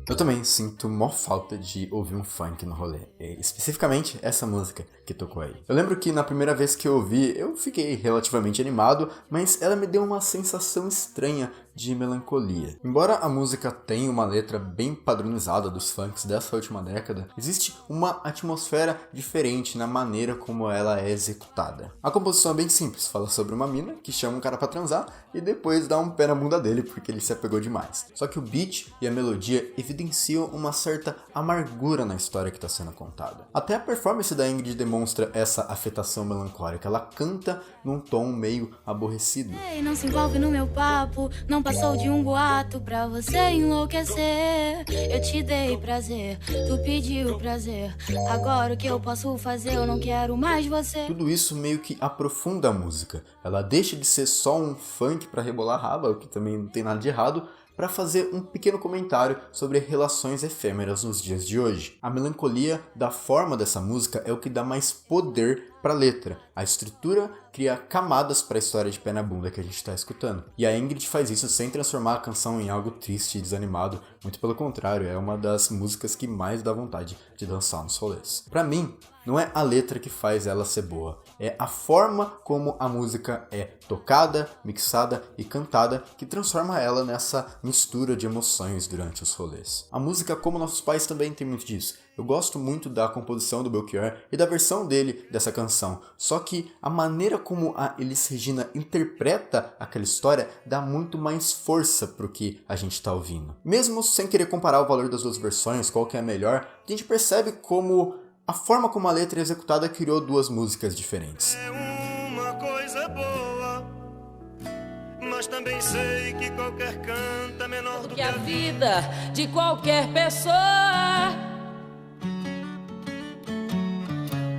Eu também sinto mó falta de ouvir um funk no rolê, especificamente essa música que tocou aí. Eu lembro que na primeira vez que eu ouvi, eu fiquei relativamente animado, mas ela me deu uma sensação estranha de melancolia. Embora a música tenha uma letra bem padronizada dos funks dessa última década, existe uma atmosfera diferente na maneira como ela é executada. A composição é bem simples, fala sobre uma mina que chama um cara pra transar e depois dá um pé na bunda dele porque ele se apegou demais. Só que o beat e a melodia evidenciam uma certa amargura na história que está sendo contada. Até a performance da Ingrid demonstra essa afetação melancólica. Ela canta num tom meio aborrecido. Ei, não se envolve no meu papo, não passou de um boato pra você enlouquecer. Eu te dei prazer, tu pediu prazer. Agora o que eu posso fazer? Eu não quero mais você. Tudo isso meio que aprofunda a música. Ela deixa de ser só um funk pra rebolar raba, o que também não tem nada de errado, para fazer um pequeno comentário sobre relações efêmeras nos dias de hoje. A melancolia da forma dessa música é o que dá mais poder para a letra. A estrutura cria camadas para a história de pé na bunda que a gente está escutando. E a Ingrid faz isso sem transformar a canção em algo triste e desanimado, muito pelo contrário, é uma das músicas que mais dá vontade de dançar nos rolês. Para mim, não é a letra que faz ela ser boa, é a forma como a música é tocada, mixada e cantada que transforma ela nessa mistura de emoções durante os rolês. A música, como Nossos Pais, também tem muito disso. Eu gosto muito da composição do Belchior e da versão dele dessa canção, só que a maneira como a Elis Regina interpreta aquela história dá muito mais força pro que a gente tá ouvindo. Mesmo sem querer comparar o valor das duas versões, qual que é a melhor, a gente percebe como a forma como a letra é executada criou duas músicas diferentes. É uma coisa boa, mas também sei que qualquer canto é menor do que a vida de qualquer pessoa.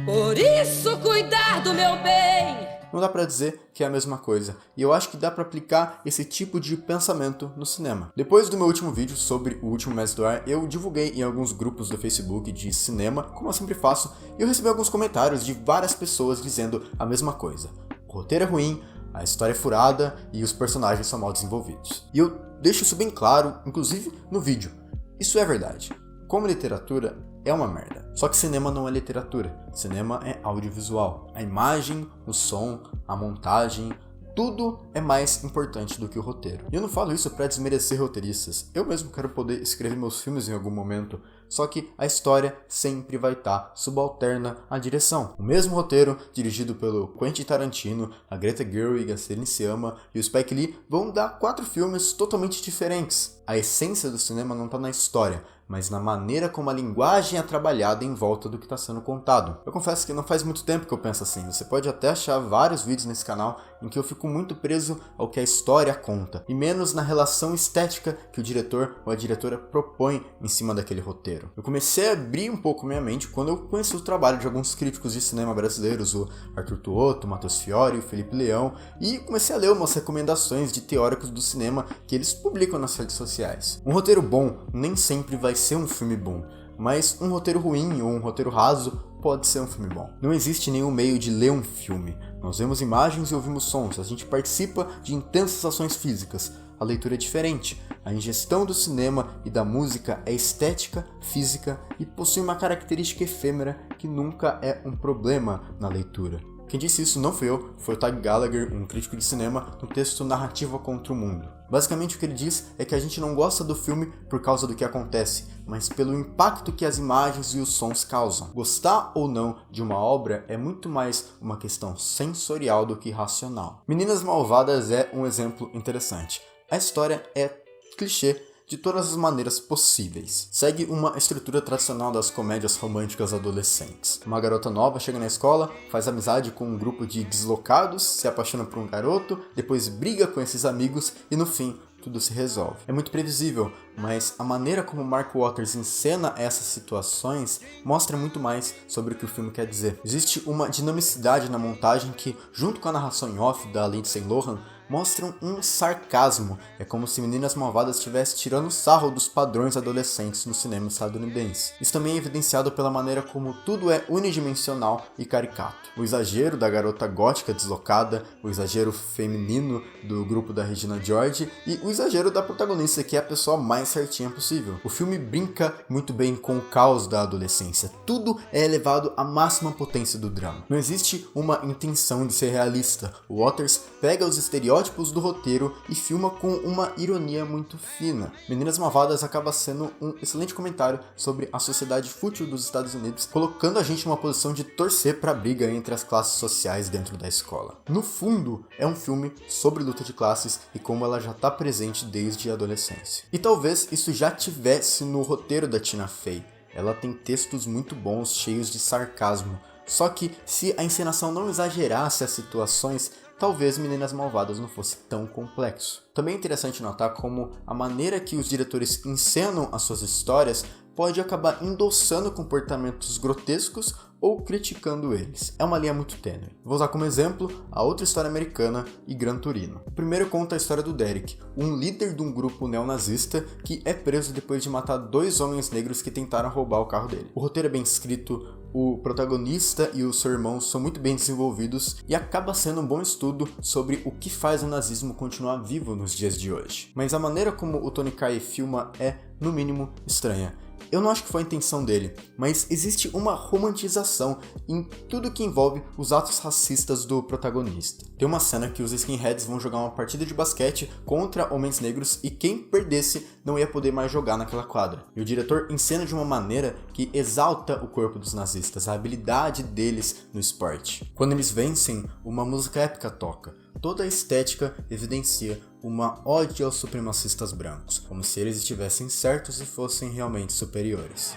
Por isso, cuidar do meu bem. Não dá pra dizer que é a mesma coisa, e eu acho que dá pra aplicar esse tipo de pensamento no cinema. Depois do meu último vídeo sobre O Último Mestre do Ar, eu divulguei em alguns grupos do Facebook de cinema, como eu sempre faço, e eu recebi alguns comentários de várias pessoas dizendo a mesma coisa. O roteiro é ruim, a história é furada e os personagens são mal desenvolvidos. E eu deixo isso bem claro, inclusive no vídeo. Isso é verdade. Como literatura, é uma merda. Só que cinema não é literatura. Cinema é audiovisual. A imagem, o som, a montagem, tudo é mais importante do que o roteiro. E eu não falo isso pra desmerecer roteiristas. Eu mesmo quero poder escrever meus filmes em algum momento. Só que a história sempre vai estar subalterna à direção. O mesmo roteiro, dirigido pelo Quentin Tarantino, a Greta Gerwig, a Celine Sciamma e o Spike Lee, vão dar 4 filmes totalmente diferentes. A essência do cinema não está na história, mas na maneira como a linguagem é trabalhada em volta do que está sendo contado. Eu confesso que não faz muito tempo que eu penso assim. Você pode até achar vários vídeos nesse canal em que eu fico muito preso ao que a história conta, e menos na relação estética que o diretor ou a diretora propõe em cima daquele roteiro. Eu comecei a abrir um pouco minha mente quando eu conheci o trabalho de alguns críticos de cinema brasileiros, o Arthur Tuotto, o Matheus Fiori, o Felipe Leão, e comecei a ler umas recomendações de teóricos do cinema que eles publicam nas redes sociais. Um roteiro bom nem sempre vai ser um filme bom, mas um roteiro ruim ou um roteiro raso pode ser um filme bom. Não existe nenhum meio de ler um filme. Nós vemos imagens e ouvimos sons, a gente participa de intensas ações físicas. A leitura é diferente. A ingestão do cinema e da música é estética, física e possui uma característica efêmera que nunca é um problema na leitura. Quem disse isso não fui eu, foi o Tag Gallagher, um crítico de cinema, no texto Narrativa contra o Mundo. Basicamente o que ele diz é que a gente não gosta do filme por causa do que acontece, mas pelo impacto que as imagens e os sons causam. Gostar ou não de uma obra é muito mais uma questão sensorial do que racional. Meninas Malvadas é um exemplo interessante. A história é clichê de todas as maneiras possíveis. Segue uma estrutura tradicional das comédias românticas adolescentes. Uma garota nova chega na escola, faz amizade com um grupo de deslocados, se apaixona por um garoto, depois briga com esses amigos e no fim tudo se resolve. É muito previsível, mas a maneira como Mark Waters encena essas situações mostra muito mais sobre o que o filme quer dizer. Existe uma dinamicidade na montagem que, junto com a narração em off da Lindsay Lohan, mostram um sarcasmo. É como se Meninas Malvadas estivesse tirando sarro dos padrões adolescentes no cinema estadunidense. Isso também é evidenciado pela maneira como tudo é unidimensional e caricato. O exagero da garota gótica deslocada, o exagero feminino do grupo da Regina George e o exagero da protagonista, que é a pessoa mais certinha possível. O filme brinca muito bem com o caos da adolescência. Tudo é elevado à máxima potência do drama. Não existe uma intenção de ser realista. O Waters pega os estereótipos do roteiro e filma com uma ironia muito fina. Meninas Malvadas acaba sendo um excelente comentário sobre a sociedade fútil dos Estados Unidos, colocando a gente numa posição de torcer para a briga entre as classes sociais dentro da escola. No fundo, é um filme sobre luta de classes e como ela já está presente desde a adolescência. E talvez isso já tivesse no roteiro da Tina Fey. Ela tem textos muito bons, cheios de sarcasmo. Só que se a encenação não exagerasse as situações, talvez Meninas Malvadas não fosse tão complexo. Também é interessante notar como a maneira que os diretores encenam as suas histórias pode acabar endossando comportamentos grotescos ou criticando eles. É uma linha muito tênue. Vou usar como exemplo a outra história americana e Gran Torino. O primeiro conta a história do Derek, um líder de um grupo neonazista que é preso depois de matar 2 homens negros que tentaram roubar o carro dele. O roteiro é bem escrito, o protagonista e o seu irmão são muito bem desenvolvidos e acaba sendo um bom estudo sobre o que faz o nazismo continuar vivo nos dias de hoje. Mas a maneira como o Tony Kaye filma é, no mínimo, estranha. Eu não acho que foi a intenção dele, mas existe uma romantização em tudo que envolve os atos racistas do protagonista. Tem uma cena que os skinheads vão jogar uma partida de basquete contra homens negros e quem perdesse não ia poder mais jogar naquela quadra. E o diretor encena de uma maneira que exalta o corpo dos nazistas, a habilidade deles no esporte. Quando eles vencem, uma música épica toca. Toda a estética evidencia uma ode aos supremacistas brancos, como se eles estivessem certos e fossem realmente superiores.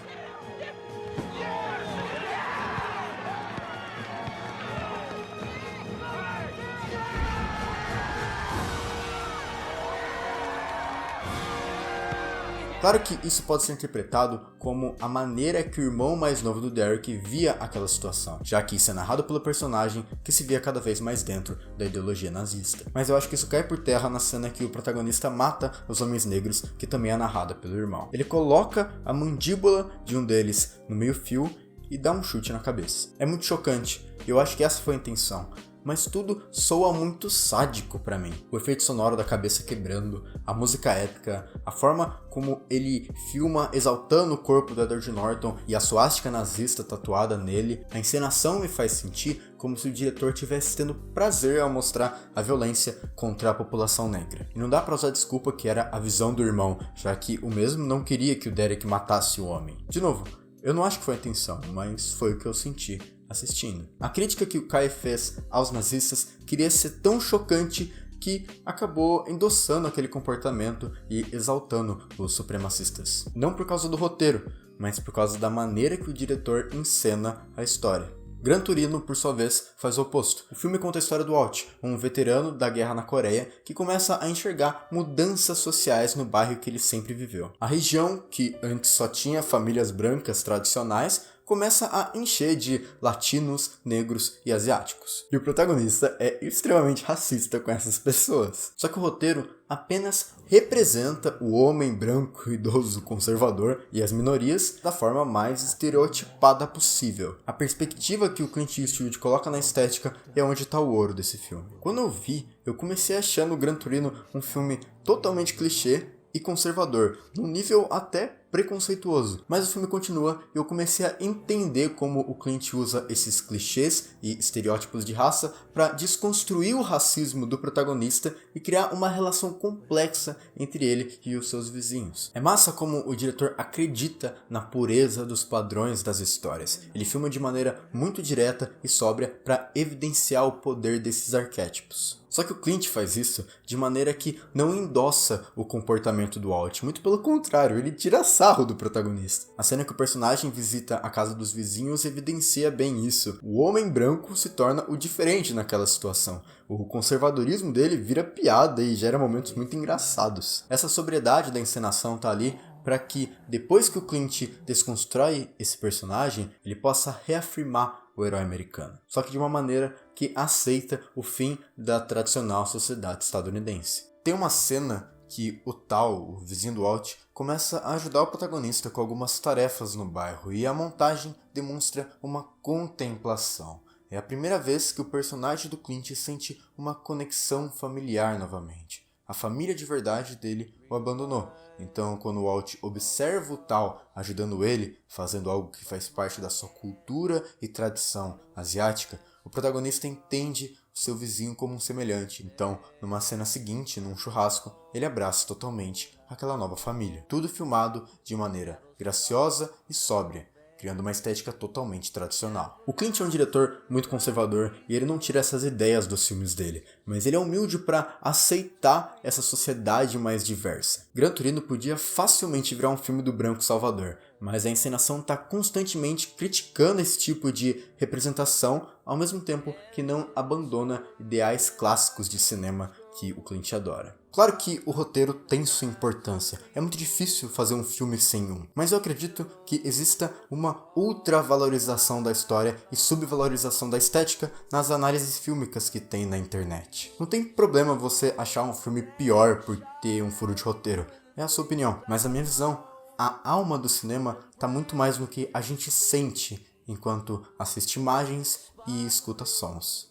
Claro que isso pode ser interpretado como a maneira que o irmão mais novo do Derek via aquela situação, já que isso é narrado pelo personagem que se via cada vez mais dentro da ideologia nazista. Mas eu acho que isso cai por terra na cena que o protagonista mata os homens negros, que também é narrada pelo irmão. Ele coloca a mandíbula de um deles no meio-fio e dá um chute na cabeça. É muito chocante, e eu acho que essa foi a intenção. Mas tudo soa muito sádico pra mim. O efeito sonoro da cabeça quebrando, a música épica, a forma como ele filma exaltando o corpo do Edward Norton e a suástica nazista tatuada nele, a encenação me faz sentir como se o diretor estivesse tendo prazer ao mostrar a violência contra a população negra. E não dá pra usar desculpa que era a visão do irmão, já que o mesmo não queria que o Derek matasse o homem. De novo, eu não acho que foi a intenção, mas foi o que eu senti assistindo. A crítica que o Kaye fez aos nazistas queria ser tão chocante que acabou endossando aquele comportamento e exaltando os supremacistas. Não por causa do roteiro, mas por causa da maneira que o diretor encena a história. Gran Torino, por sua vez, faz o oposto. O filme conta a história do Walt, um veterano da guerra na Coreia, que começa a enxergar mudanças sociais no bairro que ele sempre viveu. A região, que antes só tinha famílias brancas tradicionais, começa a encher de latinos, negros e asiáticos. E o protagonista é extremamente racista com essas pessoas. Só que o roteiro apenas representa o homem branco, idoso, conservador e as minorias da forma mais estereotipada possível. A perspectiva que o Clint Eastwood coloca na estética é onde está o ouro desse filme. Quando eu vi, eu comecei achando o Gran Torino um filme totalmente clichê e conservador, num nível até preconceituoso. Mas o filme continua e eu comecei a entender como o Clint usa esses clichês e estereótipos de raça para desconstruir o racismo do protagonista e criar uma relação complexa entre ele e os seus vizinhos. É massa como o diretor acredita na pureza dos padrões das histórias. Ele filma de maneira muito direta e sóbria para evidenciar o poder desses arquétipos. Só que o Clint faz isso de maneira que não endossa o comportamento do Walt, muito pelo contrário, ele tira sarro do protagonista. A cena que o personagem visita a casa dos vizinhos evidencia bem isso. O homem branco se torna o diferente naquela situação. O conservadorismo dele vira piada e gera momentos muito engraçados. Essa sobriedade da encenação tá ali para que, depois que o Clint desconstrói esse personagem, ele possa reafirmar o herói americano. Só que de uma maneira que aceita o fim da tradicional sociedade estadunidense. Tem uma cena que o vizinho do Walt, começa a ajudar o protagonista com algumas tarefas no bairro e a montagem demonstra uma contemplação. É a primeira vez que o personagem do Clint sente uma conexão familiar novamente. a família de verdade dele o abandonou. Então, quando o Walt observa o Tal ajudando ele, fazendo algo que faz parte da sua cultura e tradição asiática, o protagonista entende o seu vizinho como um semelhante. Então, numa cena seguinte, num churrasco, ele abraça totalmente aquela nova família. Tudo filmado de maneira graciosa e sóbria, criando uma estética totalmente tradicional. O Clint é um diretor muito conservador e ele não tira essas ideias dos filmes dele, mas ele é humilde para aceitar essa sociedade mais diversa. Gran Torino podia facilmente virar um filme do Branco Salvador, mas a encenação está constantemente criticando esse tipo de representação, ao mesmo tempo que não abandona ideais clássicos de cinema que o Clint adora. Claro que o roteiro tem sua importância, é muito difícil fazer um filme sem um, mas eu acredito que exista uma ultravalorização da história e subvalorização da estética nas análises fílmicas que tem na internet. Não tem problema você achar um filme pior por ter um furo de roteiro, é a sua opinião, mas na minha visão, a alma do cinema está muito mais no que a gente sente enquanto assiste imagens e escuta sons.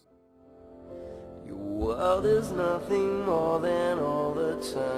Your world is nothing more than all the time